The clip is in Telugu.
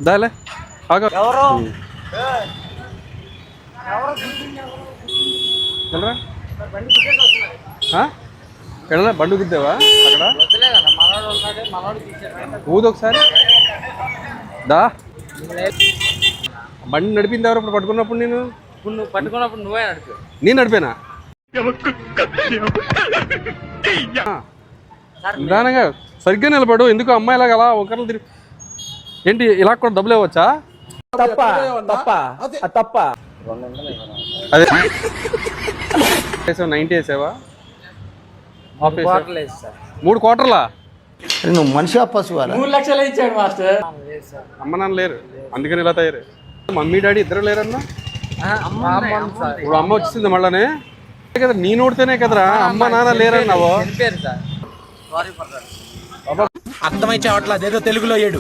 దాలే ఆగు. వెళ్ళరా ఎడలా బండు గుద్దావా అక్కడ ఊదు ఒకసారి దా బండి నడిపింది ఎవరు ఇప్పుడు పట్టుకున్నప్పుడు నేను నువ్వు పట్టుకున్నప్పుడు నువ్వే నడుపు. నేను నడిపానా నిదానంగా సరిగ్గా నిలబడు. ఎందుకు అమ్మాయిలాగా అలా ఒకరిని తిరిగి ఏంటి ఇలా కూడా డబ్బులు ఇవ్వచ్చా? అదే 90 వేసావా? 3 క్వార్టర్లా? నువ్వు మనిషి పశువు 3 లక్షలు ఇచ్చాడు మాస్టర్. అమ్మ నాన్న లేరు అందుకని ఇలా తయారు. మమ్మీ డాడీ ఇద్దరు లేరన్నా? ఇప్పుడు అమ్మ వచ్చింది మళ్ళానే కదా, నీ నోడితేనే కదరా అమ్మ నాన్న లేరన్నావు. Sir sorry for that. అర్థమైతే అట్లా అదేదో తెలుగులో ఏడు